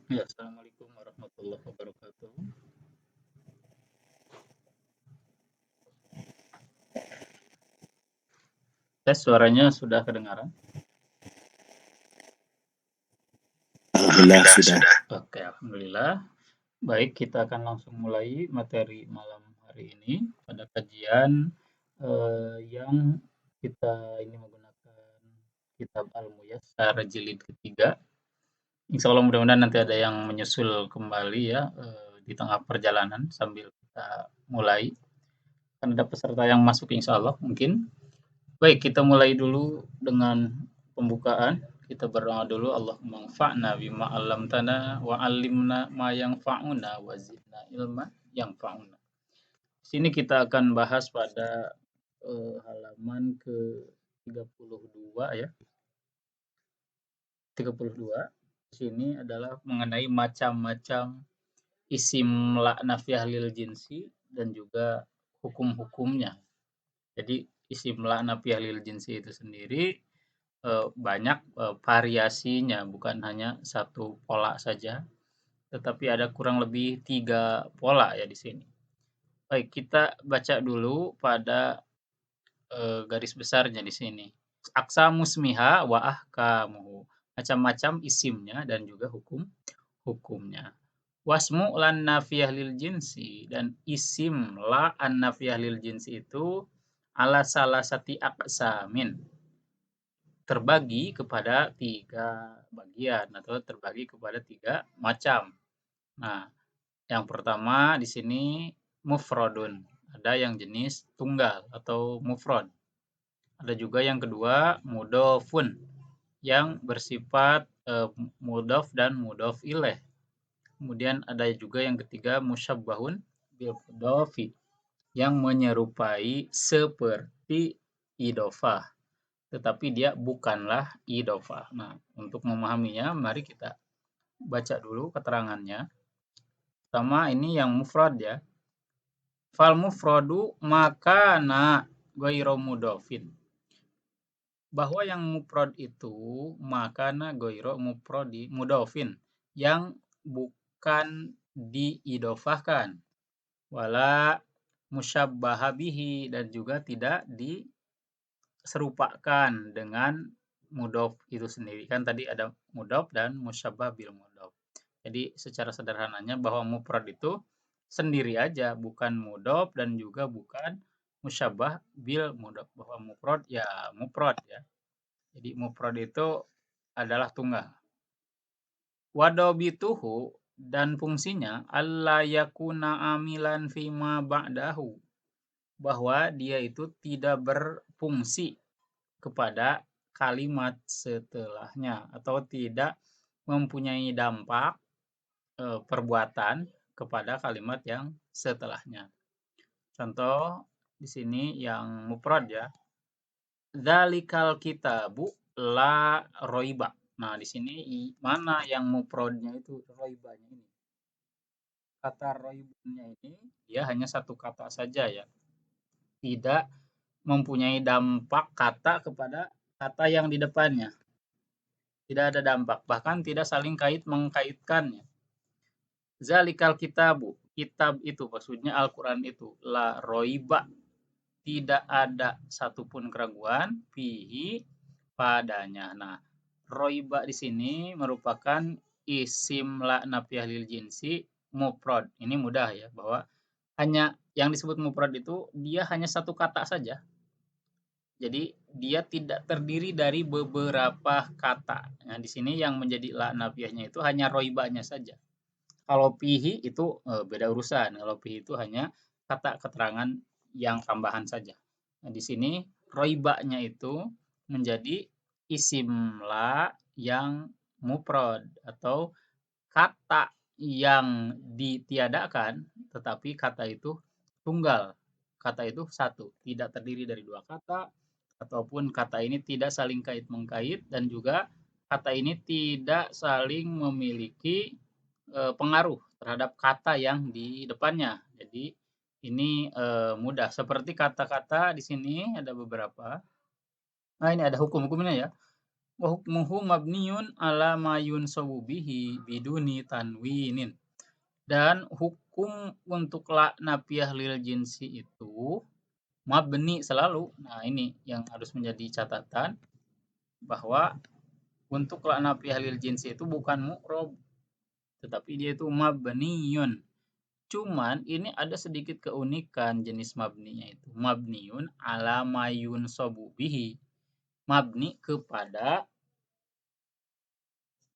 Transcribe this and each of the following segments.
Ya, Assalamualaikum warahmatullahi wabarakatuh. Tes suaranya sudah kedengaran? Alhamdulillah sudah. Oke, alhamdulillah. Baik, kita akan langsung mulai materi malam hari ini pada kajian yang kita ini menggunakan kitab Al-Muyassar jilid ketiga. Insya Allah mudah-mudahan nanti ada yang menyusul kembali ya di tengah perjalanan sambil kita mulai. Kan ada peserta yang masuk insya Allah mungkin. Baik, kita mulai dulu dengan pembukaan. Kita berdoa dulu, Allahumma anfa'na bima 'allamtana wa 'allimna ma yanfa'una wa zidna ilma yanfa'una. Di sini kita akan bahas pada halaman ke-32 ya. 32. Di sini adalah mengenai macam-macam isim la nafiyah lil jinsi dan juga hukum-hukumnya. Jadi isim la nafiyah lil jinsi itu sendiri banyak variasinya, bukan hanya satu pola saja, tetapi ada kurang lebih 3 pola ya di sini. Baik, kita baca dulu pada garis besarnya di sini. Aqsamus musmiha wa ahkamuhu. Macam-macam isimnya dan juga hukumnya. Wasmu lan nafiyah lil jinsi dan isim la an nafiyah lil jinsi itu ala salasati aqsamin, terbagi kepada 3 bagian atau terbagi kepada 3 macam. Nah, yang pertama di sini mufradun, ada yang jenis tunggal atau mufrad. Ada juga yang kedua mudhofun yang bersifat mudhof dan mudhof ilaih. Kemudian ada juga yang ketiga musyabbahun bil mudhofi yang menyerupai seperti idhofah, tetapi dia bukanlah idhofah. Nah, untuk memahaminya mari kita baca dulu keterangannya. Pertama ini yang mufrad ya. Fal mufradu makana ghairu mudhofin. Bahwa yang mufrad itu makana ghairu mudhofin yang bukan diidhofahkan. Wala musyabbaha bihi dan juga tidak diserupakan dengan mudhof itu sendiri. Kan tadi ada mudhof dan musyabbah bil mudhof. Jadi secara sederhananya bahwa mufrad itu sendiri aja, bukan mudhof dan juga bukan musyabbah bil mudhof. Bahwa mufrad ya mufrad ya. Jadi mufrad itu adalah tunggal. Wadobituhu dan fungsinya alla yakuna amilan fima ba'dahu, bahwa dia itu tidak berfungsi kepada kalimat setelahnya atau tidak mempunyai dampak perbuatan kepada kalimat yang setelahnya. Contoh di sini yang mufrad ya. Dzalikal kitabu la roiba. Nah, di sini mana yang mufradnya itu roibanya ini. Kata roibnya ini dia hanya satu kata saja ya. Tidak mempunyai dampak kata kepada kata yang di depannya. Tidak ada dampak, bahkan tidak saling kait mengkaitkannya. Zalikal kitabu, kitab itu maksudnya Al-Quran itu, la roiba, tidak ada satupun keraguan, fihi, padanya. Nah, roiba di sini merupakan isim la nafiyah lil jinsi mufrad. Ini mudah ya, bahwa hanya yang disebut mufrad itu dia hanya satu kata saja. Jadi dia tidak terdiri dari beberapa kata. Nah, di sini yang menjadi la nafiyahnya itu hanya roibanya saja. Kalau pihi itu beda urusan. Kalau pihi itu hanya kata keterangan yang tambahan saja. Nah, di sini roibanya itu menjadi isim la yang mufrad atau kata yang ditiadakan, tetapi kata itu tunggal. Kata itu satu, tidak terdiri dari dua kata, ataupun kata ini tidak saling kait-mengkait, dan juga kata ini tidak saling memiliki pengaruh terhadap kata yang di depannya. Jadi ini mudah. Seperti kata-kata di sini ada beberapa. Nah, ini ada hukum-hukumnya ya. wa hukmuhu mabniyun ala ma yunsabu bihi biduni tanwinin. Dan hukum untuk la nafiyah lil jinsi itu mabni selalu. Nah, ini yang harus menjadi catatan bahwa untuk la nafiyah lil jinsi itu bukan mu'rob, tetapi dia itu mabniyun. Cuman ini ada sedikit keunikan jenis mabninya itu. Mabniyun ala ma yunsabu bihi. Mabni kepada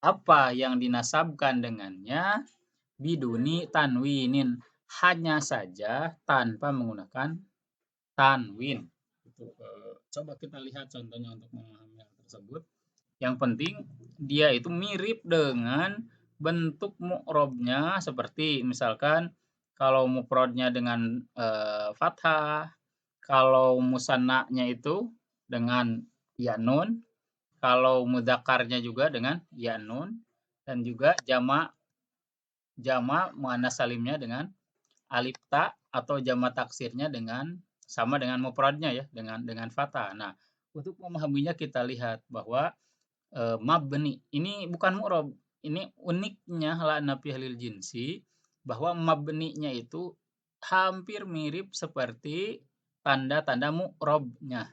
apa yang dinasabkan dengannya biduni tanwinin, hanya saja tanpa menggunakan tanwin. Coba kita lihat contohnya untuk memahami hal tersebut. Yang penting dia itu mirip dengan bentuk mu'robnya, seperti misalkan kalau mufradnya dengan fathah, kalau musannanya itu dengan ya nun, kalau mudzakarnya juga dengan ya nun, dan juga jamak muannats salimnya dengan alif ta, atau jamak taksirnya dengan sama dengan mufradnya ya, dengan fathah. Nah, untuk memahaminya kita lihat bahwa mabni ini bukan mu'rob. Ini uniknya la nafiyah lil jinsi bahwa mabninya itu hampir mirip seperti tanda-tanda mu'robnya,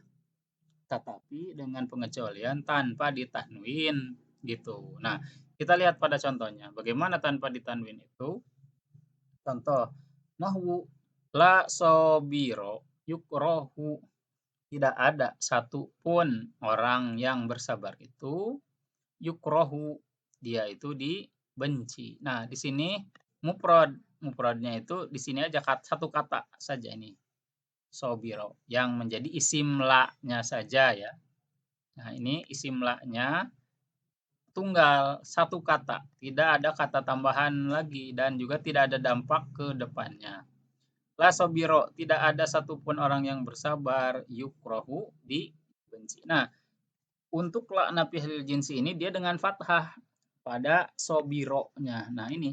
tetapi dengan pengecualian tanpa ditanwin gitu. Nah, kita lihat pada contohnya. Bagaimana tanpa ditanwin itu? Contoh, nahwu la sobiro yukrohu. Tidak ada satupun orang yang bersabar itu yukrohu, dia itu dibenci. Nah, di sini mufradnya itu di sini aja satu kata saja ini. Sobiro yang menjadi isim la-nya saja ya. Nah, ini isim la-nya tunggal, satu kata, tidak ada kata tambahan lagi dan juga tidak ada dampak ke depannya. La sobiro, tidak ada satupun orang yang bersabar, yukrohu, dibenci. Nah, untuk la nafiyah lil jinsi ini dia dengan fathah pada sobironya. Nah, ini.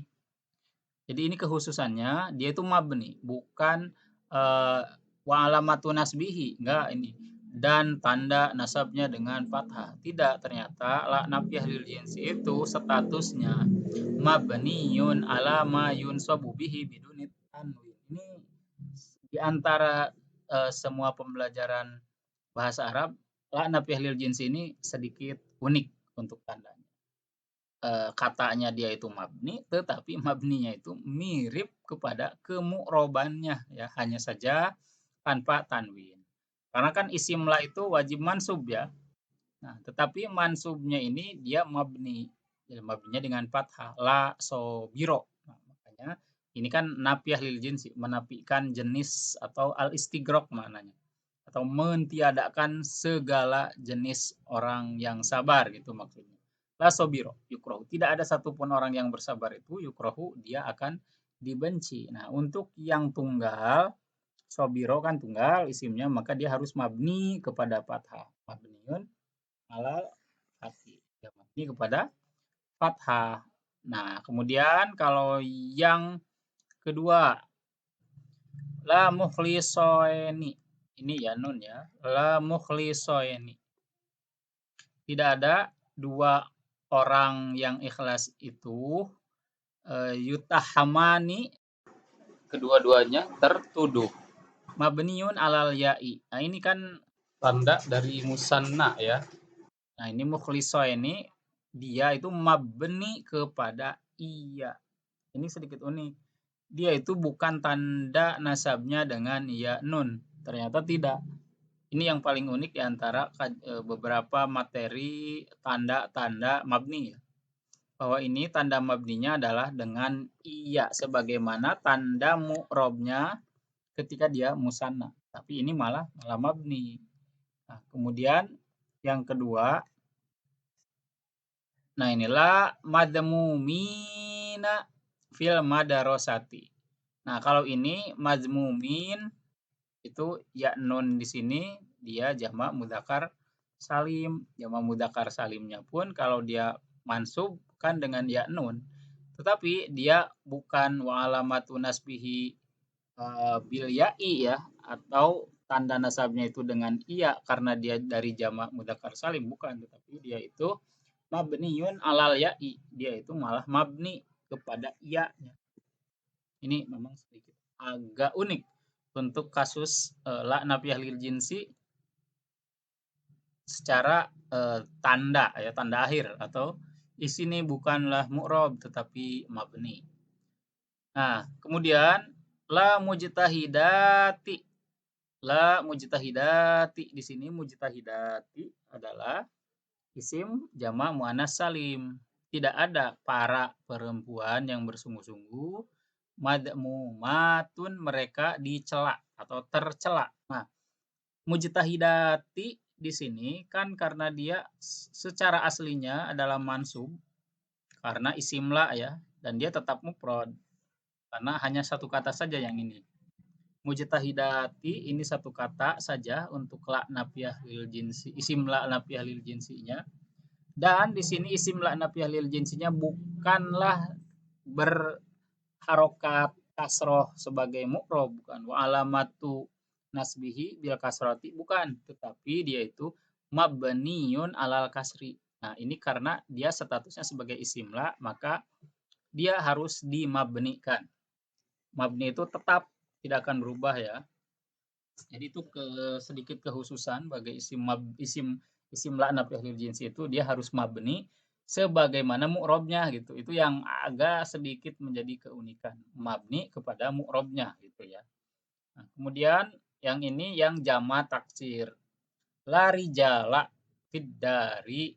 Jadi ini kekhususannya, dia itu mabni, bukan wa alamatu nasbihi, enggak ini. Dan tanda nasabnya dengan fathah. Tidak, ternyata la nafiyah lil jinsi itu statusnya mabniyun ala ma yunsabu bihi biduni tanwin. Ini di antara semua pembelajaran bahasa Arab, la nafiyah lil jinsi ini sedikit unik untuk tandanya. Katanya dia itu mabni, tetapi mabninya itu mirip kepada kemu'robannya ya, hanya saja tanpa tanwin. Karena kan isim la itu wajib mansub ya. Nah, tetapi mansubnya ini dia mabni. Jadi mabninya dengan fathah, la sobiro. Nah, makanya ini kan nafiyah lil jinsi, menafikan jenis atau al-istigrok maknanya. Atau mentiadakan segala jenis orang yang sabar gitu maksudnya. La sobiro yukrohu. Tidak ada satupun orang yang bersabar itu yukrohu, dia akan dibenci. Nah, untuk yang tunggal, sobiro kan tunggal isimnya, maka dia harus mabni kepada fathah. Mabniun alal fathi. Ya, mabni kepada fathah. Nah, kemudian kalau yang kedua, la mukhlisoeni. Ini ya nun ya. La mukhlisoeni. Tidak ada dua orang yang ikhlas itu yutahamani, kedua-duanya tertuduh. Mabniun alal ya'i. Nah, ini kan tanda dari musanna ya. Nah, ini mukhliso ini dia itu mabni kepada iya. Ini sedikit unik. Dia itu bukan tanda nasabnya dengan ya nun. Ternyata tidak. Ini yang paling unik di antara beberapa materi tanda-tanda mabni ya. Bahwa ini tanda mabninya adalah dengan iya, sebagaimana tanda mu'robnya ketika dia musanna. Tapi ini malah mabni. Nah, kemudian yang kedua, nah inilah madmumina fil madarosati. Nah, kalau ini mazmumin itu ya nun di sini dia jamak mudzakkar salim. Jamak mudzakkar salimnya pun kalau dia mansub kan dengan ya nun. Tetapi dia bukan wa alamatu nasbihi bil ya'i ya, atau tanda nasabnya itu dengan iya karena dia dari jamak mudzakkar salim, bukan, tetapi dia itu mabniun alal ya'i, dia itu malah mabni kepada iya-nya. Ini memang sedikit agak unik untuk kasus la nafiyah lil jinsi secara tanda ya, tanda akhir, atau di sini bukanlah mu'rob tetapi mabni. Nah, kemudian la mujtahidati. La mujtahidati, di sini mujtahidati adalah isim jamak muannas salim. Tidak ada para perempuan yang bersungguh-sungguh, madmumatun, mereka dicela atau tercela. Nah, mujtahidati di sini kan karena dia secara aslinya adalah mansub karena isim la ya, dan dia tetap mufrad karena hanya satu kata saja yang ini. Mujtahidati ini satu kata saja untuk la nafiyah lil jinsi, isim la nafiyah lil jinsinya. Dan di sini isim la nafiyah lil jinsinya bukanlah berharokat kasroh sebagai mu'rob, bukan. Wa alamatu nasbihi bil kasroti, bukan, tetapi dia itu mabniun alal kasri. Nah, ini karena dia statusnya sebagai isim la, maka dia harus dimabnikan. Mabni itu tetap tidak akan berubah ya. Jadi itu sedikit kekhususan bagi isim la nafiyah lil jinsi itu dia harus mabni sebagaimana mu'robnya gitu. Itu yang agak sedikit menjadi keunikan. Mabni kepada mu'robnya gitu ya. Nah, kemudian yang ini yang jamak taksir. La rijala fiddari,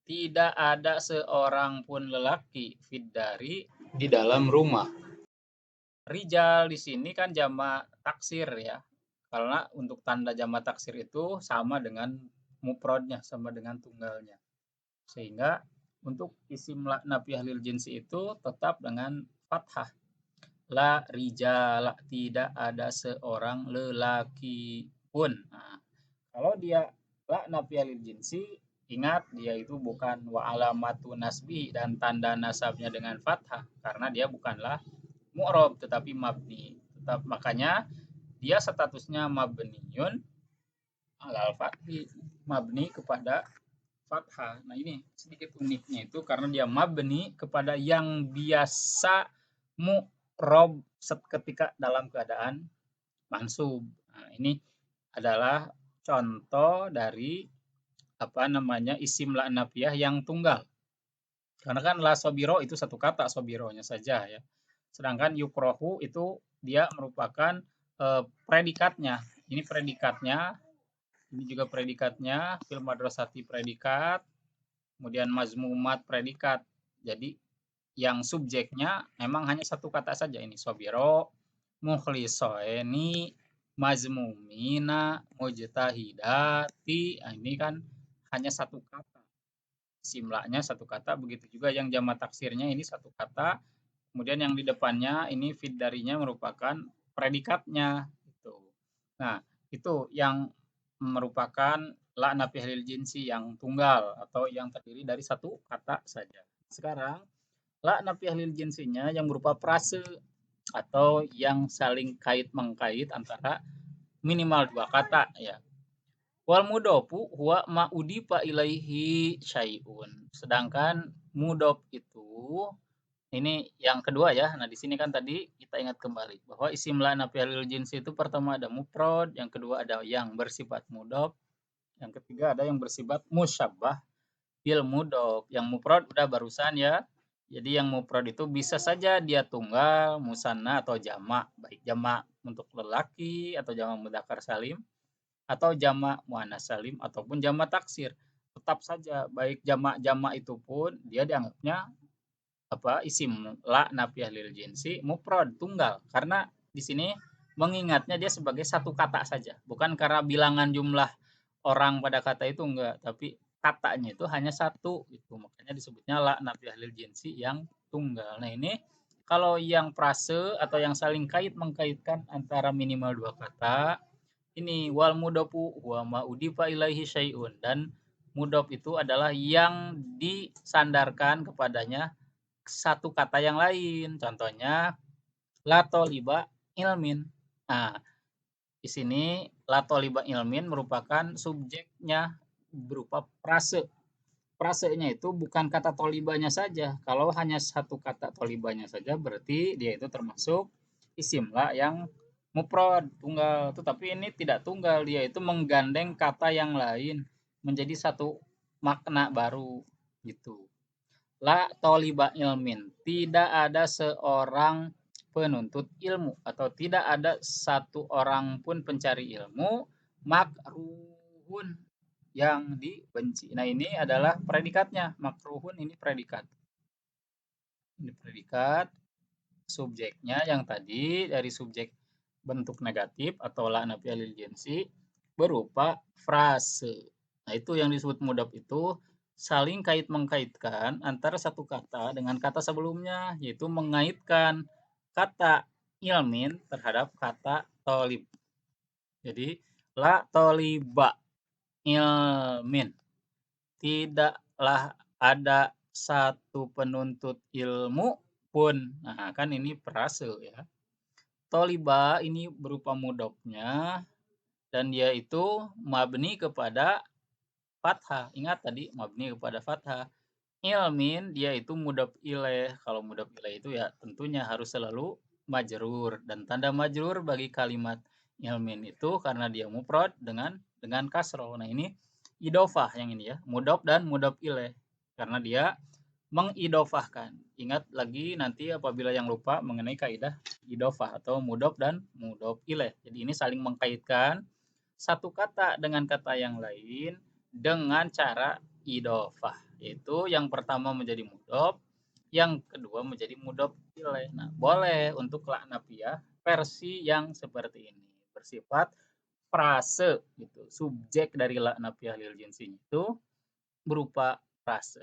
tidak ada seorang pun lelaki fiddari, di dalam rumah. Rijal di sini kan jamak taksir ya. Karena untuk tanda jamak taksir itu sama dengan mufradnya, sama dengan tunggalnya. Sehingga untuk isim la nafiyah lil jinsi itu tetap dengan fathah. La rijala, tidak ada seorang lelaki pun. Nah, kalau dia la nafiyah lil jinsi, ingat dia itu bukan wa alamatu nasbi dan tanda nasabnya dengan fathah karena dia bukanlah mu'rob tetapi mabni. Makanya dia statusnya mabniun alal fathi, mabni kepada fathah. Nah, ini sedikit uniknya itu karena dia mabni kepada yang biasa mu'rob ketika dalam keadaan mansub. Nah, ini adalah contoh dari isim la nafiyah yang tunggal. Karena kan la sobiro itu satu kata, sobironya saja ya. Sedangkan yukrohu itu dia merupakan predikatnya. Ini predikatnya, ini juga predikatnya, fil madrasati predikat, kemudian mazmumat predikat. Jadi yang subjeknya memang hanya satu kata saja ini, sobiro, mukhlisoeni, mazmumina, mujtahidati. Nah, ini kan hanya satu kata. Simlanya satu kata, begitu juga yang jamak taksirnya ini satu kata. Kemudian yang di depannya ini fid darinya merupakan predikatnya gitu. Nah, itu yang merupakan la nafiyah lil jinsi yang tunggal atau yang terdiri dari satu kata saja. Sekarang la nafiyah lil jinsinya yang berupa prase atau yang saling kait mengkait antara minimal dua kata ya. Wal mudofu huwa ma udifa ilaihi syai'un. Sedangkan mudhof itu ini yang kedua ya. Nah, di sini kan tadi kita ingat kembali bahwa isim la nafiyah lil jinsi itu pertama ada mufrad, yang kedua ada yang bersifat mudhof, yang ketiga ada yang bersifat musyabbah bil mudhof. Yang mufrad udah barusan ya. Jadi yang mufrad itu bisa saja dia tunggal, musanna atau jamak, baik jamak untuk lelaki atau jamak mudzakkar salim atau jamak muannas salim ataupun jamak taksir. Tetap saja baik jamak-jamak itu pun dia dianggapnya isim la nafiyah lil jinsi mufrad tunggal karena di sini mengingatnya dia sebagai satu kata saja, bukan karena bilangan jumlah orang pada kata itu enggak, tapi katanya itu hanya satu itu, makanya disebutnya la nafiyah lil jinsi yang tunggal. Nah, ini kalau yang frase atau yang saling kait mengkaitkan antara minimal dua kata ini wal mudofu wa ma udifa ilaihi syai'un, dan mudhof itu adalah yang disandarkan kepadanya satu kata yang lain. Contohnya la toliba ilmin. Nah, Di sini la toliba ilmin merupakan subjeknya berupa prase. Prasenya itu bukan kata tolibanya saja. Kalau hanya satu kata tolibanya saja berarti dia itu termasuk isim la yang mufrad tunggal. Tetapi ini tidak tunggal, dia itu menggandeng kata yang lain menjadi satu makna baru gitu. La toliba ilmin, tidak ada seorang penuntut ilmu atau tidak ada satu orang pun pencari ilmu makruhun yang dibenci. Nah, ini adalah predikatnya. Makruhun ini predikat. Ini predikat, subjeknya yang tadi dari subjek bentuk negatif atau la nafiyah lil jinsi berupa frase. Nah, itu yang disebut mudhaf itu saling kait mengkaitkan antara satu kata dengan kata sebelumnya, yaitu mengaitkan kata ilmin terhadap kata tolib. Jadi la toliba ilmin, tidaklah ada satu penuntut ilmu pun. Nah, kan ini frase ya. Toliba ini berupa mudhofnya dan dia itu mabni kepada fathah. Ingat tadi mabni kepada fathah. Ilmin dia itu mudhaf ilaih. Kalau mudhaf ilaih itu ya tentunya harus selalu majrur dan tanda majrur bagi kalimat ilmin itu karena dia mufrad dengan kasroh. Nah, ini idofah yang ini ya, mudhaf dan mudhaf ilaih karena dia mengidofahkan. Ingat lagi nanti apabila yang lupa mengenai kaidah idofah atau mudhaf dan mudhaf ilaih. Jadi ini saling mengkaitkan satu kata dengan kata yang lain dengan cara idofah, yaitu yang pertama menjadi mudhaf, yang kedua menjadi mudhaf ilaih. Nah, boleh untuk la nafiyah versi yang seperti ini bersifat frase gitu. Subjek dari la nafiyah lil jinsi itu berupa frase.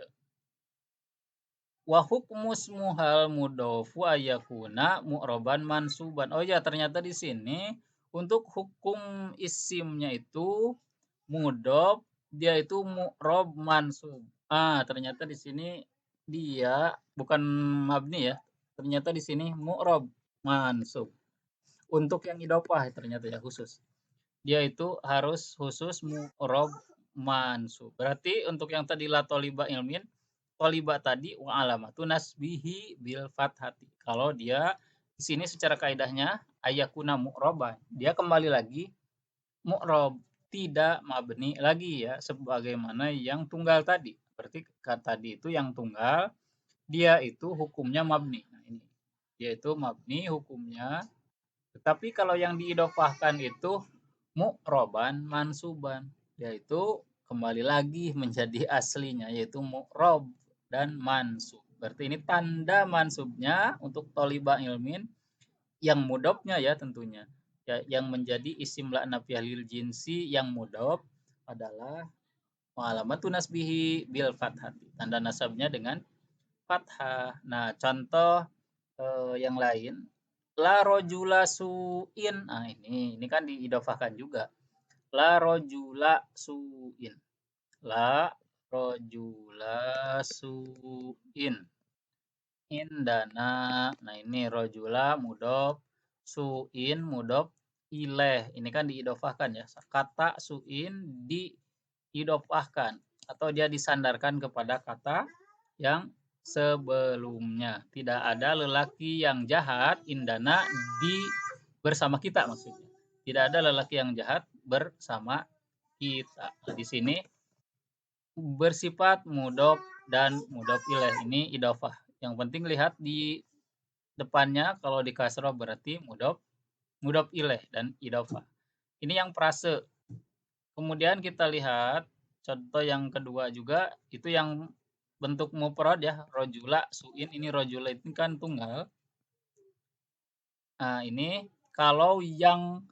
Wa hukmus muhal mudhofu ayakuna mu'roban mansuban. Oh ya, ternyata di sini untuk hukum isimnya itu mudhof dia itu mu'rob mansub. Ternyata di sini dia bukan mabni ya. Ternyata di sini mu'rob mansub. Untuk yang idofah ternyata ya khusus. Dia itu harus khusus mu'rob mansub. Berarti untuk yang tadi la toliba ilmin, toliba tadi wa alamatu nasbihi bil fathati. Kalau dia di sini secara kaidahnya ayakuna mu'roban, dia kembali lagi mu'rob, tidak mabni lagi ya sebagaimana yang tunggal tadi. Berarti kata tadi itu yang tunggal dia itu hukumnya mabni. Nah, ini dia itu mabni hukumnya. Tetapi kalau yang diidofahkan itu mu'roban mansuban, yaitu kembali lagi menjadi aslinya yaitu mu'rob dan mansub. Berarti ini tanda mansubnya untuk toliba ilmin yang mudhofnya ya tentunya. Ya, yang menjadi isim la nafiyah lil jinsi yang mudhof adalah alamatu nasbihi bil fathati. Tanda nasabnya dengan fathah. Nah, contoh yang lain la rojula suin. Nah, ini kan diidofahkan juga. La rojula suin. La rojula suin. Indana. Nah, ini rojula mudhof, suin mudhof ilaih. Ini kan diidofahkan ya. Kata suin diidofahkan atau dia disandarkan kepada kata yang sebelumnya. Tidak ada lelaki yang jahat indana di bersama kita maksudnya. Tidak ada lelaki yang jahat bersama kita. Nah, di sini bersifat mudhof dan mudhof ilaih ini idofah. Yang penting lihat di depannya kalau di kasroh berarti mudhof ilaih dan idofah. Ini yang frase. Kemudian kita lihat contoh yang kedua juga itu yang bentuk mufrad ya, rojula, suin. Ini rojula itu kan tunggal. Nah, ini kalau yang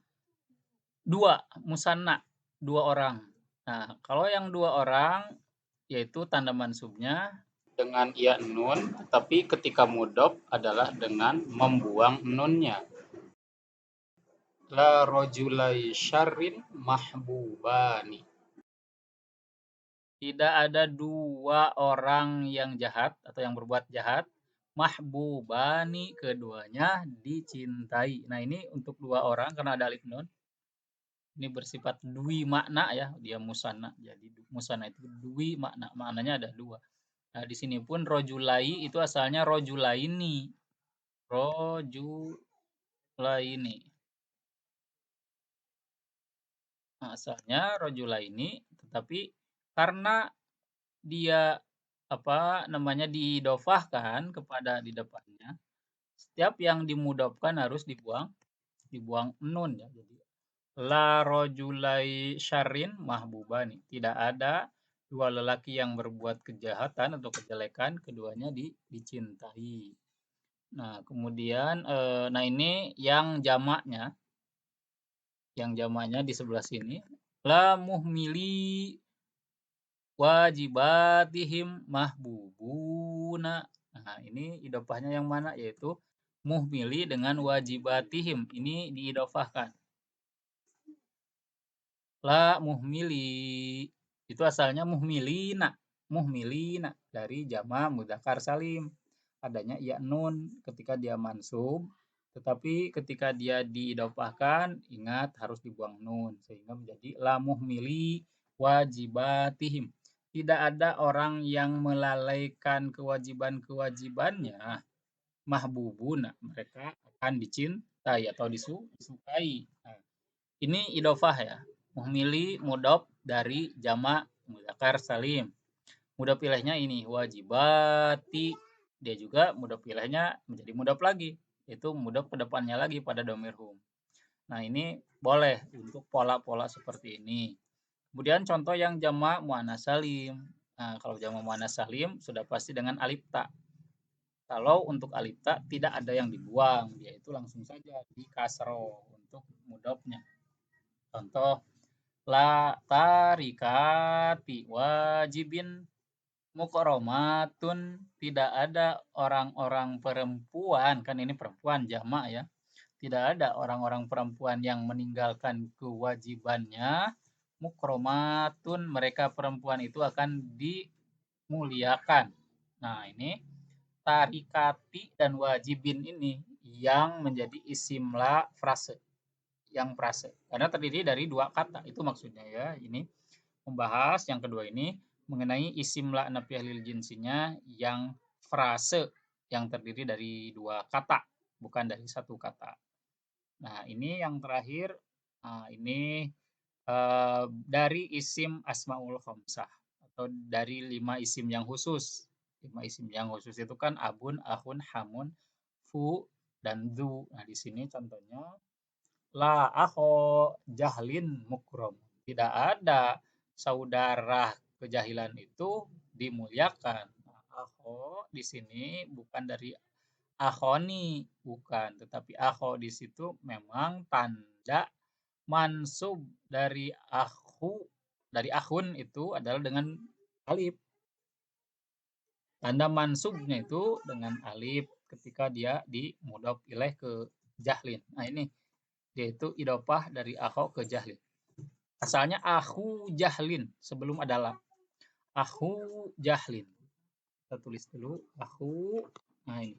dua, musanna, dua orang. Nah, kalau yang dua orang yaitu tanda mansubnya dengan ya nun, tapi ketika mudhof adalah dengan membuang nunnya. La rojulai syarrin mahbubani. Tidak ada dua orang yang jahat atau yang berbuat jahat. Mahbubani keduanya dicintai. Nah, ini untuk dua orang karena ada alif nun. Ini bersifat dui makna ya, dia musanna. Jadi musanna itu dui makna, maknanya ada dua. Nah, di sini pun rojulai itu asalnya rojulaini. Rojulaini. Nah, asalnya rojulaini, tetapi karena dia diidofahkan kepada di depannya, setiap yang dimudofkan harus dibuang nun ya. Jadi la rojulai syarrin mahbubani. Tidak ada dua lelaki yang berbuat kejahatan atau kejelekan, keduanya dicintai. Nah, kemudian nah ini yang jamaknya. Yang jamaknya di sebelah sini la muhmili wajibatihim mahbubuna. Nah, ini idofahnya yang mana? Yaitu muhmili dengan wajibatihim. Ini diidofahkan. La muhmili. Itu asalnya muhmilina. Muhmilina dari jama mudzakkar salim. Adanya ya nun ketika dia mansub, tetapi ketika dia diidofahkan, ingat harus dibuang nun sehingga menjadi la muhmili wajibatihim. Tidak ada orang yang melalaikan kewajiban-kewajibannya, mahbubuna, mereka akan dicintai atau disukai. Nah, ini idofah ya. Muhmili mudhof dari jamak mudzakkar salim. Mudhof ilainya ini wajibati. Dia juga mudhof ilainya menjadi mudhof lagi, yaitu mudhof ke depannya lagi pada dhamir hum. Nah, ini boleh untuk pola-pola seperti ini. Kemudian contoh yang jamak muannats salim. Nah, kalau jamak muannats salim sudah pasti dengan alif ta. Kalau untuk alif ta tidak ada yang dibuang, yaitu langsung saja di kasro untuk mudhofnya. Contoh la tarikati wajibin mukromatun. Tidak ada orang-orang perempuan, kan ini perempuan jamak ya. Tidak ada orang-orang perempuan yang meninggalkan kewajibannya. Mukromatun, mereka perempuan itu akan dimuliakan. Nah, ini tarikati dan wajibin ini yang menjadi isim la frase. Yang frase. Karena terdiri dari dua kata. Itu maksudnya ya. Ini membahas yang kedua ini mengenai isim la nafiyah lil jinsinya yang frase yang terdiri dari dua kata, bukan dari satu kata. Nah, ini yang terakhir, ini dari isim asmaul khamsah atau dari 5 isim yang khusus. 5 isim yang khusus itu kan abun, ahun, hamun, fu, dan dzu. Nah, di sini contohnya la akho jahlin mukrom. Tidak ada saudara kejahilan itu dimuliakan. Nah, akho di sini bukan dari akhoni, bukan, tetapi akho di situ memang tanda mansub dari akhun itu adalah dengan alif. Tanda mansubnya itu dengan alif ketika dia di mudhof ilaih ke jahlin. Nah, ini yaitu idofah dari akho ke jahlin. Asalnya aku jahlin sebelum ada la. Aku jahlin. Kita tulis dulu aku. Nah, ini.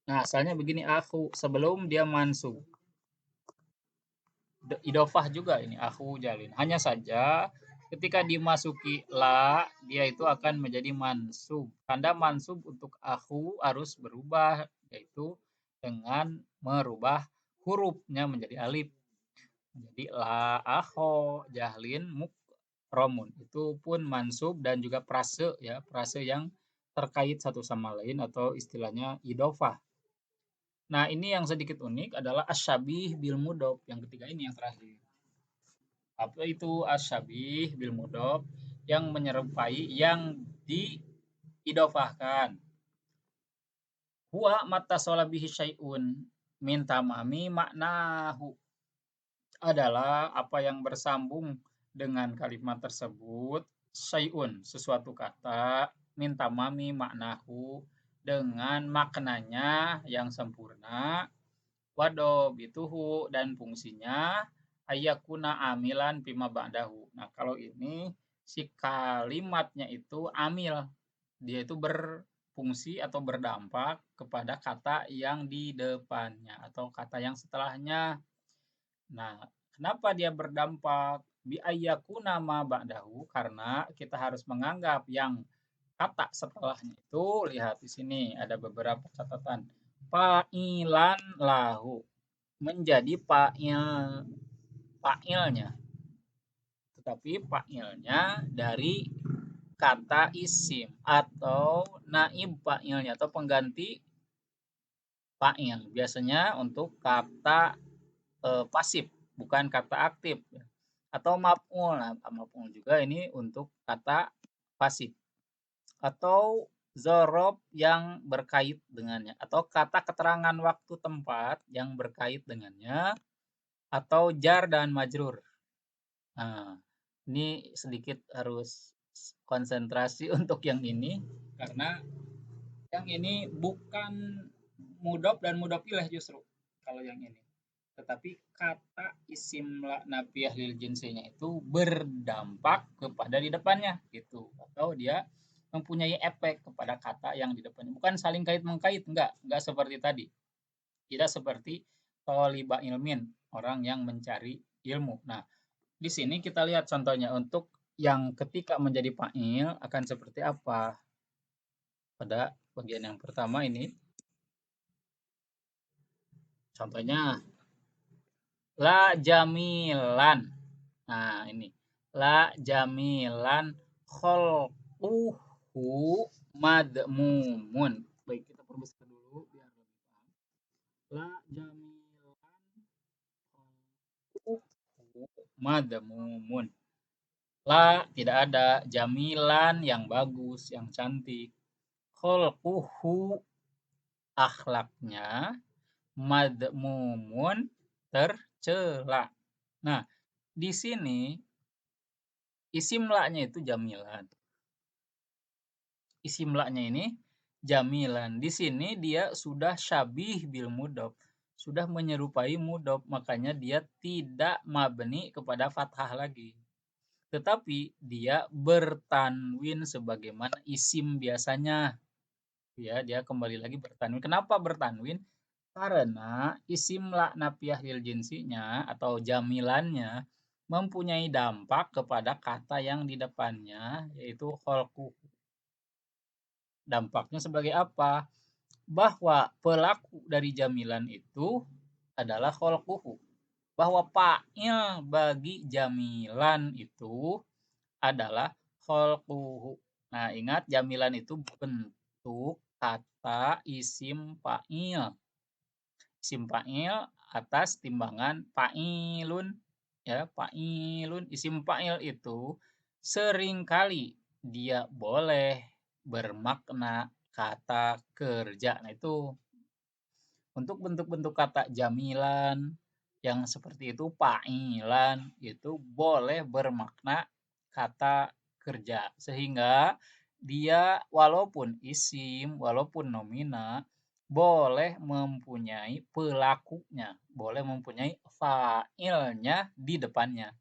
Nah, asalnya begini aku sebelum dia mansub. Idofah juga ini aku jahlin. Hanya saja ketika dimasuki la, dia itu akan menjadi mansub. Tanda mansub untuk aku harus berubah, yaitu dengan merubah hurufnya menjadi alif. Jadi la akho jahlin mukromun. Itu pun mansub dan juga prase ya, prase yang terkait satu sama lain atau istilahnya idofah. Nah, ini yang sedikit unik adalah asyabih bil mudhof. Yang ketiga ini yang terakhir. Apa itu asyabih bil mudhof? Yang menyerupai yang diidofahkan. Huwa mattasola bihi syai'un min tamami maknahu. Adalah apa yang bersambung dengan kalimat tersebut, syai'un, sesuatu kata, min tamami maknahu, dengan maknanya yang sempurna, wadobituhu, dan fungsinya ayakuna amilan bima ba'dahu. Nah, kalau ini si kalimatnya itu amil, dia itu berfungsi atau berdampak kepada kata yang di depannya atau kata yang setelahnya. Nah, kenapa dia berdampak? Bi ayyakuna ma ba'dahu, karena kita harus menganggap yang kata setelahnya itu, lihat di sini ada beberapa catatan. Fa'ilan lahu, menjadi fa'ilnya. Tetapi fa'ilnya dari kata isim atau naib fa'ilnya atau pengganti fa'il. Biasanya untuk kata pasif, bukan kata aktif. Atau maf'ul. Nah, maf'ul juga ini untuk kata pasif. Atau zorob yang berkait dengannya. Atau kata keterangan waktu tempat yang berkait dengannya. Atau jar dan majrur. Nah, ini sedikit harus konsentrasi untuk yang ini. Karena yang ini bukan mudhof dan mudhof ilaih justru. Kalau yang ini. Tetapi kata isim nafiyah lil jinsinya itu berdampak kepada di depannya gitu, atau dia mempunyai efek kepada kata yang di depannya, bukan saling kait mengkait, enggak seperti tadi, tidak seperti toliba ilmin, orang yang mencari ilmu. Nah, di sini kita lihat contohnya untuk yang ketika menjadi fa'il akan seperti apa. Pada bagian yang pertama ini contohnya la jamilan. Nah, ini. La jamilan khalquhu madmumun. Baik, kita perbesar dulu biar lebih paham. La jamilan khalquhu madmumun. La tidak ada, jamilan yang bagus, yang cantik. Khalquhu akhlaknya, madmumun tercela. Nah, di sini isim la-nya itu jamilan. Isim la-nya ini jamilan. Di sini dia sudah syabih bil mudhof, sudah menyerupai mudhof, makanya dia tidak mabni kepada fathah lagi. Tetapi dia bertanwin sebagaimana isim biasanya. Ya, dia kembali lagi bertanwin. Kenapa bertanwin? Karena isim la nafiyah lil jinsinya atau jamilannya mempunyai dampak kepada kata yang di depannya, yaitu kholku. Dampaknya sebagai apa? Bahwa pelaku dari jamilan itu adalah kholkuhu. Bahwa fa'il bagi jamilan itu adalah kholkuhu. Nah, ingat jamilan itu bentuk kata isim fa'il. Isim fa'il atas timbangan fa'ilun. Ya, fa'ilun. Isim fa'il itu seringkali dia boleh bermakna kata kerja. Nah, itu untuk bentuk-bentuk kata jamilan yang seperti itu, fa'ilan itu boleh bermakna kata kerja, sehingga dia walaupun isim, walaupun nomina boleh mempunyai pelakunya, boleh mempunyai fa'ilnya di depannya.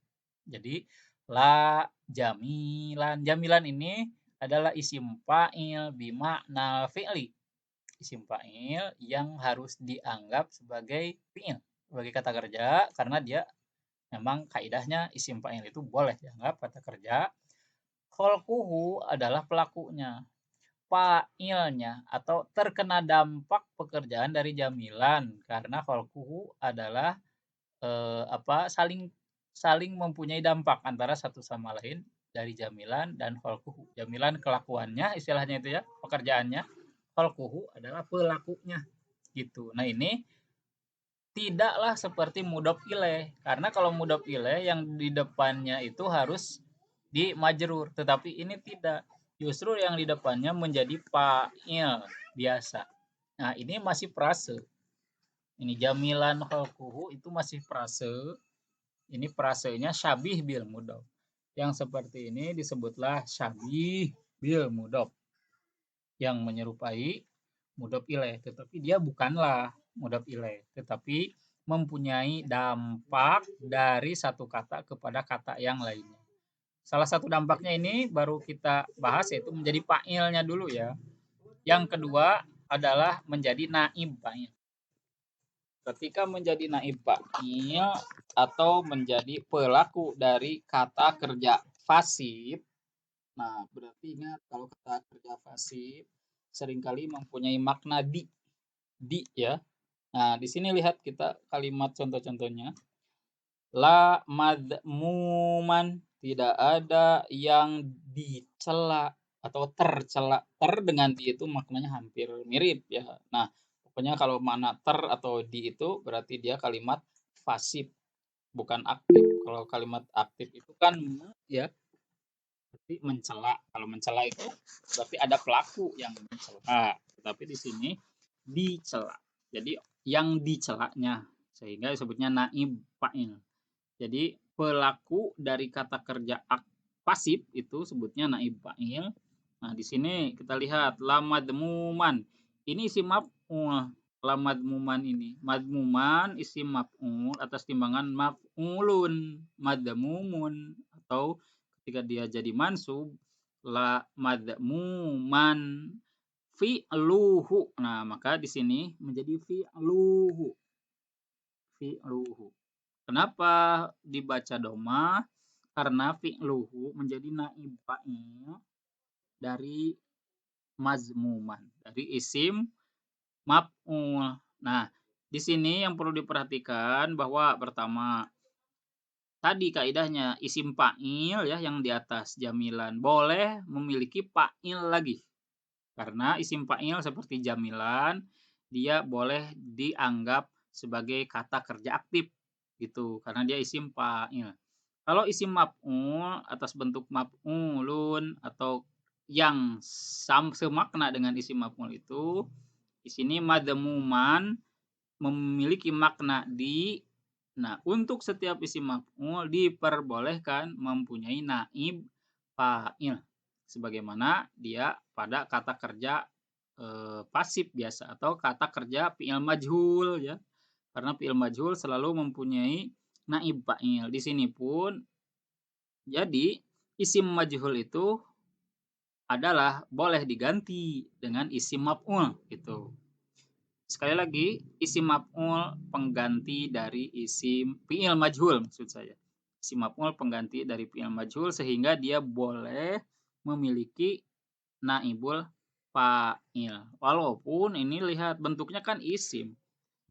Jadi la jamilan, jamilan ini adalah isim fa'il bimakna fi'li, isim fa'il yang harus dianggap sebagai fi'il, sebagai kata kerja, karena dia memang kaidahnya isim fa'il itu boleh dianggap kata kerja. Kholquhu adalah pelakunya, fa'ilnya atau terkena dampak pekerjaan dari jamilan, karena kholquhu adalah saling saling mempunyai dampak antara satu sama lain dari jamilan dan kholquhu. Jamilan kelakuannya istilahnya itu ya, pekerjaannya. Kholquhu adalah pelakunya gitu. Nah, ini tidaklah seperti mudhof ilaih, karena kalau mudhof ilaih yang di depannya itu harus di majrur, tetapi ini tidak. Justru yang di depannya menjadi fa'il biasa. Nah, ini masih frase. Ini jamilan khalquhu itu masih frase. Ini frasenya syabih bil mudhof. Yang seperti ini disebutlah syabih bil mudhof, yang menyerupai mudhof ilaih, tetapi dia bukanlah mudhof ilaih, tetapi mempunyai dampak dari satu kata kepada kata yang lainnya. Salah satu dampaknya ini baru kita bahas, yaitu menjadi fa'ilnya dulu ya. Yang kedua adalah menjadi naib fa'il. ketika menjadi naib fa'il atau menjadi pelaku dari kata kerja fasib. Nah, berarti ingat kalau kata kerja fasib seringkali mempunyai makna di ya. Nah, di sini lihat kita kalimat contoh-contohnya. La madmuman, tidak ada yang dicela atau tercela. Ter dengan di itu maknanya hampir mirip ya. Nah, pokoknya kalau mana ter atau di itu berarti dia kalimat pasif, bukan aktif. Kalau kalimat aktif itu kan ya berarti mencela. Kalau mencela itu berarti ada pelaku yang mencela. Tetapi di sini dicela. Jadi yang dicelanya sehingga disebutnya naib fa'il. Jadi pelaku dari kata kerja pasif itu sebutnya naib fa'il. Nah, di sini kita lihat lamadmuman. Ini isim maf'ul. Lamadmuman ini. Madmuman isim maf'ul atas timbangan maf'ulun. Madmumun atau ketika dia jadi mansub la madmuman fi'luhu. Nah, maka di sini menjadi fi'luhu. Fi'luhu. Kenapa dibaca doma? Karena fi'luhu menjadi naib fa'il dari mazmuman, dari isim maf'ul. Nah, di sini yang perlu diperhatikan bahwa pertama tadi kaidahnya isim fa'il ya yang di atas jamilan boleh memiliki fa'il lagi. Karena isim fa'il seperti jamilan dia boleh dianggap sebagai kata kerja aktif gitu karena dia isim fa'il. Kalau isim maf'ul atas bentuk maf'ulun atau yang semakna dengan isim maf'ul itu di sini madmuman memiliki makna di. Nah, untuk setiap isim maf'ul diperbolehkan mempunyai naib fa'il sebagaimana dia pada kata kerja pasif biasa atau kata kerja fi'il majhul ya. Karena fi'il majhul selalu mempunyai naib fa'il. Di sini pun jadi isim majhul itu adalah boleh diganti dengan isim maf'ul gitu. Sekali lagi, isim maf'ul pengganti dari isim fi'il majhul maksud saya. Isim maf'ul pengganti dari fi'il majhul sehingga dia boleh memiliki naibul fa'il. Walaupun ini lihat bentuknya kan isim.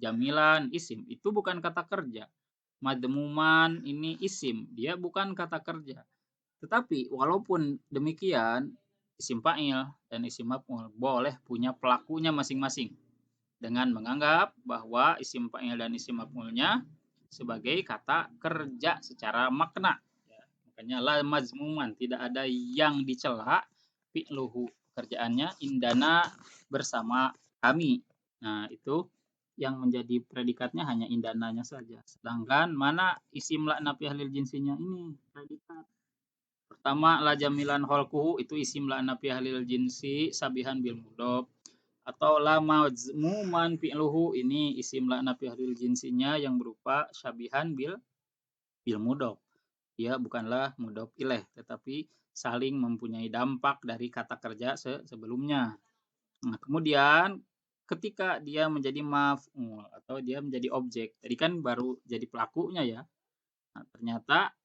Jamilan isim, itu bukan kata kerja. Madmuman ini isim, dia bukan kata kerja. Tetapi walaupun demikian, isim fa'il dan isim maf'ul boleh punya pelakunya masing-masing dengan menganggap bahwa isim fa'il dan isim maf'ulnya sebagai kata kerja secara makna. Ya, makanya la mazmuman, tidak ada yang dicela fi'luhu, pekerjaannya indana bersama kami. Nah, itu yang menjadi predikatnya hanya indananya saja. Sedangkan mana isim la nafiyah lil jinsinya ini predikat. Pertama la jamilan khalquhu itu isim la nafiyah lil jinsi sabihan bil mudhof atau la mazmuman fi'luhu ini isim la nafiyah lil jinsinya yang berupa syabihan bil mudhof. Dia bukanlah mudhof ilaih tetapi saling mempunyai dampak dari kata kerja sebelumnya. Nah, kemudian ketika dia menjadi maf'ul atau dia menjadi objek, tadi kan baru jadi pelakunya ya. Nah, ternyata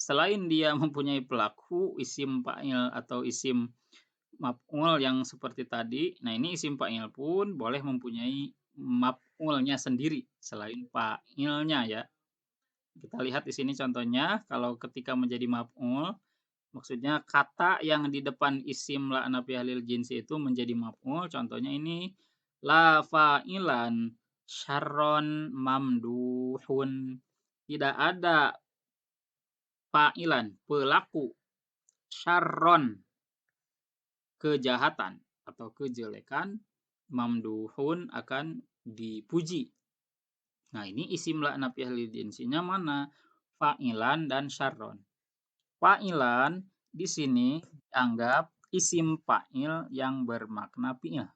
selain dia mempunyai pelaku isim fa'il atau isim maf'ul yang seperti tadi, nah ini isim fa'il pun boleh mempunyai maf'ulnya sendiri selain fa'ilnya ya. Kita lihat di sini contohnya kalau ketika menjadi maf'ul maksudnya kata yang di depan isim la nafiyah lil jinsi itu menjadi maf'ul. Contohnya ini la fa'ilan syarron mamduhun. Tidak ada fa'ilan, pelaku syarron, kejahatan atau kejelekan, mamduhun akan dipuji. Nah, ini isim la nafiyah lil jinsinya mana? Fa'ilan dan syarron. Fa'ilan di sini dianggap isim fa'il yang bermakna fi'il.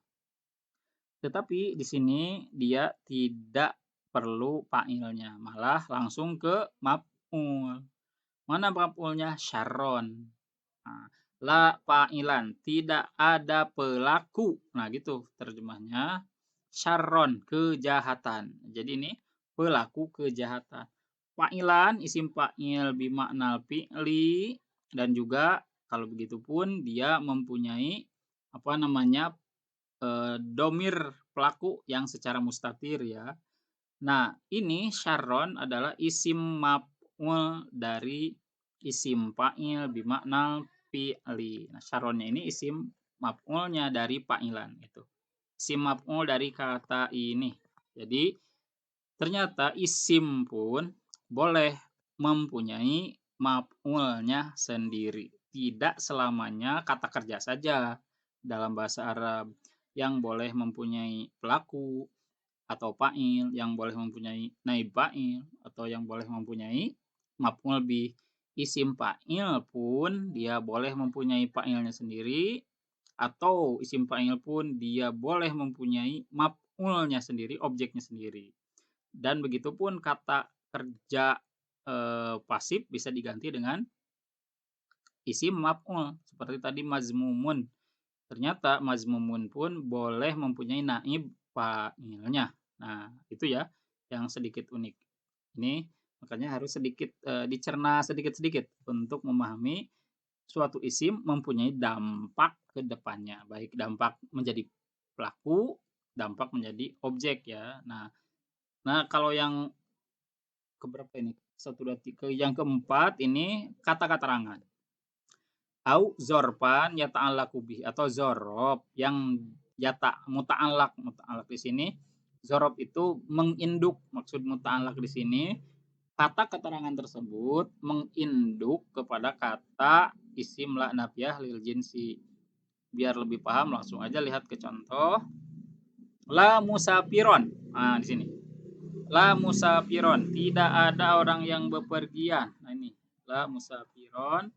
Tetapi di sini dia tidak perlu fa'ilnya, malah langsung ke maf'ul. Mana maf'ulnya? Syarron. Nah, la fa'ilan, tidak ada pelaku. Nah, gitu terjemahnya. syarron, kejahatan. Jadi ini pelaku kejahatan. Fa'ilan isim fa'il bimakna fi'li, dan juga kalau begitu pun dia mempunyai apa namanya domir pelaku yang secara mustatir ya. Nah, ini syarron adalah isim maf'ul dari isim fa'il bimakna fi'li. Nah, syarronnya ini isim maf'ulnya dari fa'ilan itu. Isim maf'ul dari kata ini. Jadi, ternyata isim pun boleh mempunyai maf'ulnya sendiri. Tidak selamanya kata kerja saja dalam bahasa Arab yang boleh mempunyai pelaku atau fa'il, yang boleh mempunyai naib fa'il, atau yang boleh mempunyai maf'ul bih. Isim fa'il pun dia boleh mempunyai fa'ilnya sendiri, atau isim fa'il pun dia boleh mempunyai maf'ulnya sendiri, objeknya sendiri. Dan begitupun kata kerja pasif bisa diganti dengan isim maf'ul seperti tadi mazmumun. Ternyata mazmumun pun boleh mempunyai naib fa'ilnya. Nah, itu ya yang sedikit unik. Ini makanya harus sedikit dicerna sedikit-sedikit untuk memahami suatu isim mempunyai dampak ke depannya, baik dampak menjadi pelaku, dampak menjadi objek ya. Nah kalau yang keberapa ini? 1, 2, 3. Yang keempat ini kata keterangan. Au zorpan yata'allaqu bih, atau zorob yang muta'allaq di sini. Zorob itu menginduk, maksud muta'allaq di sini kata keterangan tersebut menginduk kepada kata isim la nafiyah lil jinsi. Biar lebih paham langsung aja lihat ke contoh. La musafiron. Nah, di sini. La musafiron, tidak ada orang yang bepergian. Nah, ini. La musafiron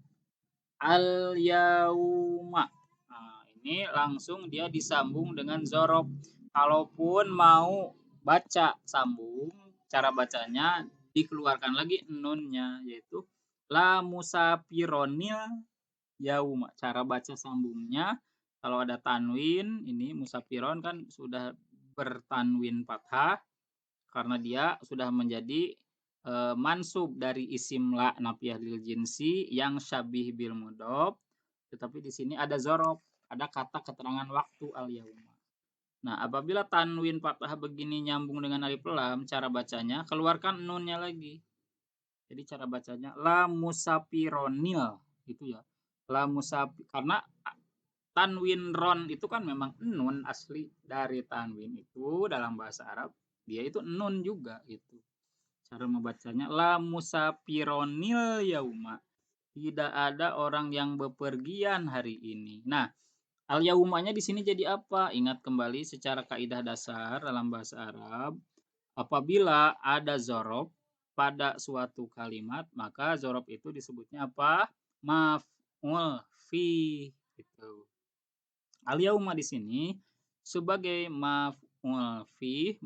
al yauma. Nah, ini langsung dia disambung dengan zorob. Kalaupun mau baca sambung, cara bacanya dikeluarkan lagi nunnya, yaitu la musafironil yauma. Cara baca sambungnya kalau ada tanwin, ini musafiron kan sudah bertanwin fathah karena dia sudah menjadi mansub dari isim la nafiyah lil jinsi yang syabih bil mudhof, tetapi di sini ada zorob, ada kata keterangan waktu al yauma. Nah, apabila tanwin fathah begini nyambung dengan alif lam, cara bacanya keluarkan nunnya lagi. Jadi cara bacanya la musafironil gitu ya. La musafi, karena tanwin ron itu kan memang nun asli dari tanwin itu dalam bahasa Arab, dia itu nun juga itu. Cara membacanya la musafironil yauma. Tidak ada orang yang bepergian hari ini. Nah, al yaumanya di sini jadi apa? Ingat kembali secara kaidah dasar dalam bahasa Arab, apabila ada zorob pada suatu kalimat, maka zorob itu disebutnya apa? Maf'ul fi gitu. Al yauma di sini sebagai maf'ul fi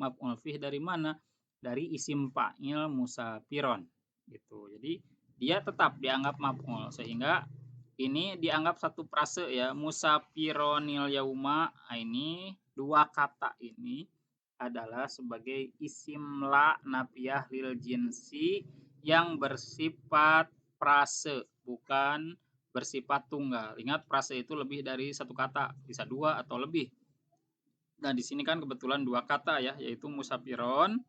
dari mana? Dari isim fa'il musafiron gitu. Jadi dia tetap dianggap maf'ul sehingga ini dianggap satu frase ya, musafironil yauma. Ini dua kata ini adalah sebagai isim la nafiyah lil jinsi yang bersifat frase, bukan bersifat tunggal. Ingat frase itu lebih dari satu kata, bisa dua atau lebih. Nah, di sini kan kebetulan dua kata ya, yaitu musafiron,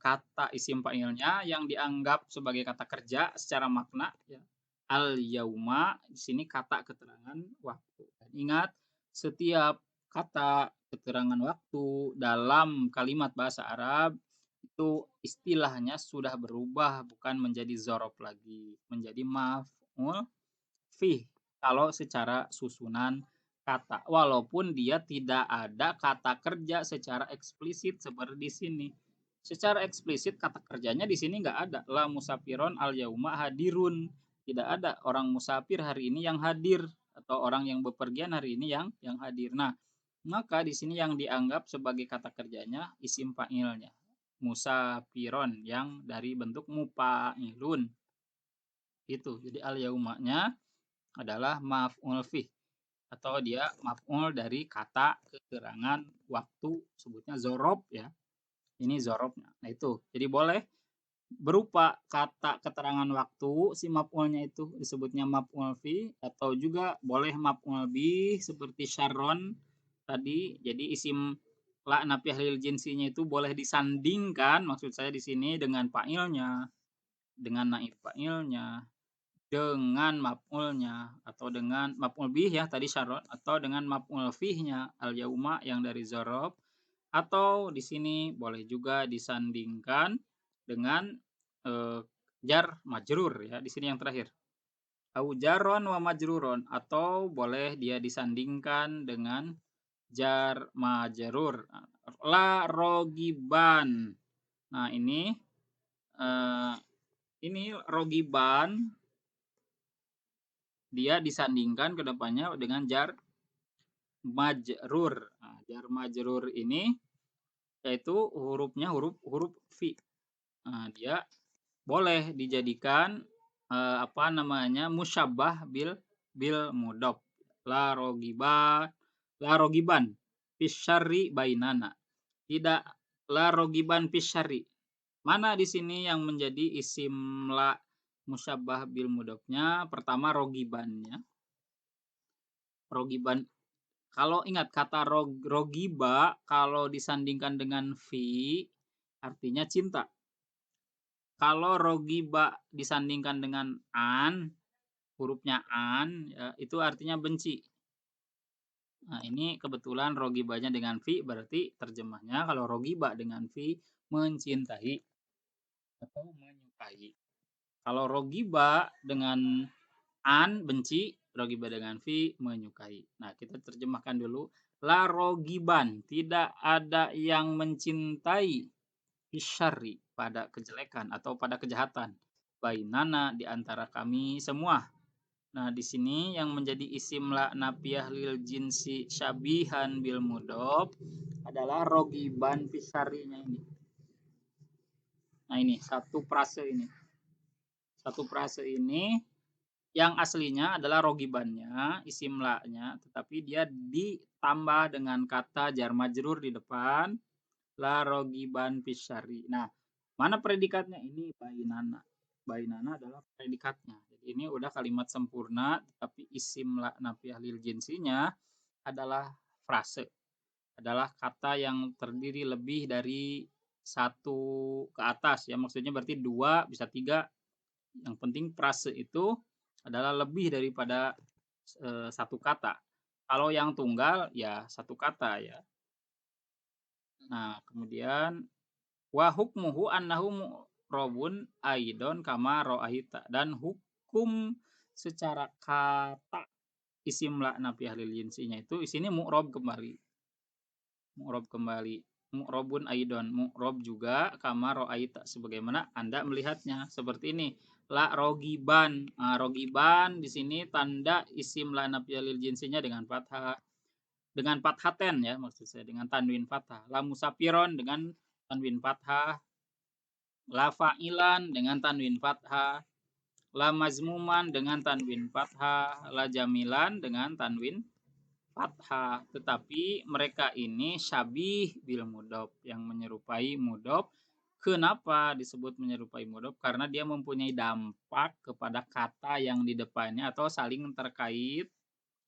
kata isim fa'ilnya yang dianggap sebagai kata kerja secara makna ya. Al yauma di sini kata keterangan waktu. Dan ingat, setiap kata keterangan waktu dalam kalimat bahasa Arab itu istilahnya sudah berubah, bukan menjadi zorob lagi, menjadi maf'ul fi kalau secara susunan kata, walaupun dia tidak ada kata kerja secara eksplisit seperti di sini. Secara eksplisit kata kerjanya di sini nggak ada. La musafiron al yauma hadirun. Tidak ada orang musafir hari ini yang hadir atau orang yang bepergian hari ini yang hadir. Nah, maka di sini yang dianggap sebagai kata kerjanya isim fa'ilnya. Musafiron yang dari bentuk mufa'ilun. Itu. Jadi al yaumanya adalah maf'ul fi. atau dia maf'ul dari kata keterangan waktu, sebutnya zorob ya. Ini zorobnya. Nah itu, jadi boleh berupa kata keterangan waktu si maf'ulnya itu disebutnya maf'ul fi, atau juga boleh maf'ul bih seperti syarron tadi. Jadi isim la nafiyah lil jinsinya itu boleh disandingkan, maksud saya di sini, dengan fa'ilnya, dengan naib fa'ilnya, dengan maf'ulnya, atau dengan maf'ul bih ya tadi syarron, atau dengan maf'ul fihnya al yauma yang dari zorob, atau di sini boleh juga disandingkan dengan jar majrur ya, di sini yang terakhir. Au jarron wa majruron, atau boleh dia disandingkan dengan jar majrur. La rogiban. Nah, ini rogiban dia disandingkan ke depannya dengan jar majrur. Nah, jar majrur ini yaitu hurufnya huruf fi. Nah, dia boleh dijadikan musyabbah bil mudhof. La rogiba, la rogiban fisyarri bainana. Tidak la rogiban fisyarri. Mana di sini yang menjadi isim la musyabbah bil mudhofnya? Pertama rogibannya. Rogiban, kalau ingat kata rogiba kalau disandingkan dengan fi artinya cinta. Kalau rogiba disandingkan dengan an, hurufnya an ya, itu artinya benci. Nah, ini kebetulan rogibanya dengan fi, berarti terjemahnya kalau rogiba dengan fi mencintai atau menyukai. Kalau rogiba dengan an benci, rogiba dengan fi menyukai. Nah, kita terjemahkan dulu. La rogiban, tidak ada yang mencintai fisyarri, pada kejelekan atau pada kejahatan. Bainana, di antara kami semua. Nah, di sini yang menjadi isim la nafiyah lil jinsi syabihan bil mudhof adalah rogiban fisyarrinya ini. Nah, ini satu frase ini. Satu frase ini yang aslinya adalah rogibannya, isim la-nya, tetapi dia ditambah dengan kata jar majrur di depan, la rogiban fisyarri. Nah, mana predikatnya? Ini bainana. Bainana adalah predikatnya. Jadi ini udah kalimat sempurna, tapi isim la nafiyah lil jinsinya adalah frase. Adalah kata yang terdiri lebih dari satu ke atas ya. Maksudnya berarti dua, bisa tiga. Yang penting frase itu adalah lebih daripada satu kata. Kalau yang tunggal ya satu kata ya. Nah, kemudian wa hukmuhu annahu mu'rabun aidon kama ra'aita, dan hukum secara kata isim la nafiyah lil jinsinya itu isinya mu'rab kembali. Mu'rab kembali. Mu'rabun aidon, mu'rab juga kama ra'aita, sebagaimana Anda melihatnya. Seperti ini. La rogiban. Nah, rogiban di sini tanda isim la nafiyah lil jinsinya dengan fathah. Dengan fathaten ya, maksud saya dengan tanwin fathah. La musafiron dengan tanwin fathah. La fa'ilan dengan tanwin fathah. La mazmuman dengan tanwin fathah. La jamilan dengan tanwin fathah. Tetapi mereka ini syabih bil mudhof, yang menyerupai mudhof. Kenapa disebut menyerupai mudhof? Karena dia mempunyai dampak kepada kata yang di depannya atau saling terkait,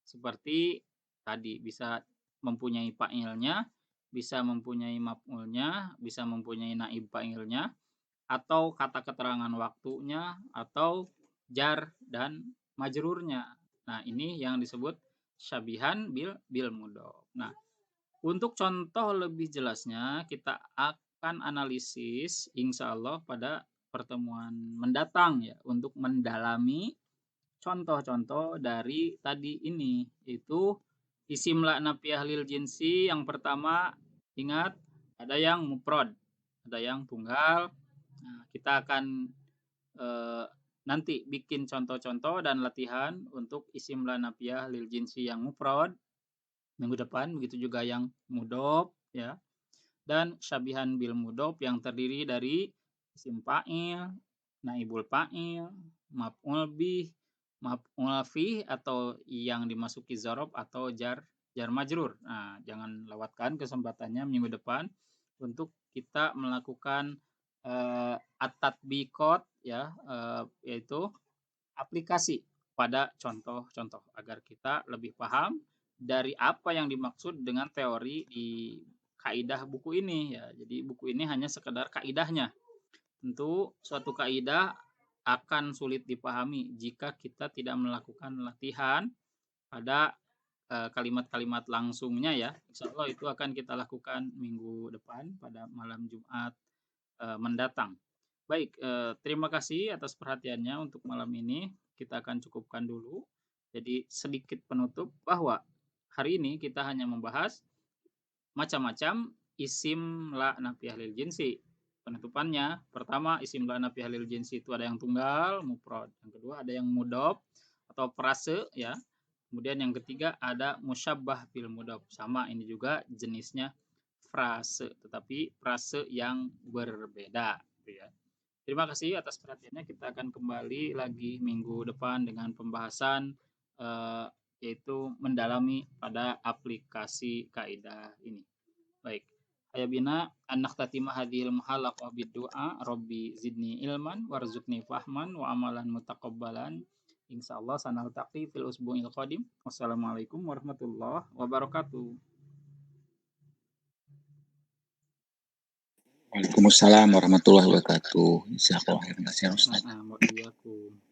seperti tadi bisa mempunyai fa'ilnya, bisa mempunyai maf'ulnya, bisa mempunyai naib fa'ilnya, atau kata keterangan waktunya, atau jar dan majrurnya. Nah, ini yang disebut syabihan bil mudhof. Nah, untuk contoh lebih jelasnya kita akan analisis insya Allah pada pertemuan mendatang ya, untuk mendalami contoh-contoh dari tadi ini, itu isim la nafiyah lil jinsi. Yang pertama, ingat, ada yang mufrad, ada yang tunggal. Nah, kita akan nanti bikin contoh-contoh dan latihan untuk isim la nafiyah lil jinsi yang mufrad minggu depan, begitu juga yang mudhof ya. Dan syabihan bil mudhof yang terdiri dari isim fa'il, naibul fa'il, maf'ul bih, maf'ul fi atau yang dimasuki dzaraf atau jar majrur. Nah, jangan lewatkan kesempatannya minggu depan untuk kita melakukan at-tatbiqat ya, yaitu aplikasi pada contoh-contoh agar kita lebih paham dari apa yang dimaksud dengan teori di kaidah buku ini ya. Jadi buku ini hanya sekedar kaidahnya. Tentu suatu kaidah akan sulit dipahami jika kita tidak melakukan latihan pada kalimat-kalimat langsungnya ya. Insya Allah itu akan kita lakukan minggu depan pada malam Jumat mendatang. Baik, terima kasih atas perhatiannya untuk malam ini. Kita akan cukupkan dulu. Jadi sedikit penutup bahwa hari ini kita hanya membahas macam-macam isim la nafiyah lil jinsi. Penutupannya, pertama isim la nafiyah lil jinsi itu ada yang tunggal, mufrad. Yang kedua ada yang mudhof atau frase ya. Kemudian yang ketiga ada musyabbah bil mudhof. Sama ini juga jenisnya frase, tetapi frase yang berbeda gitu ya. Terima kasih atas perhatiannya. Kita akan kembali lagi minggu depan dengan pembahasan eh, yaitu mendalami pada aplikasi kaidah ini. Baik. Aya bina an nakhtatima hadhil muhalaqah bid-du'a rabbi zidni ilman warzuqni fahman wa amalan mutaqabbalan. Insyaallah sanaltaqi fil usbu'il qadim. Wassalamualaikum warahmatullahi wabarakatuh. Waalaikumsalam warahmatullahi wabarakatuh. Jazakallahu khairan katsiran Ustaz. Wa iyyakum.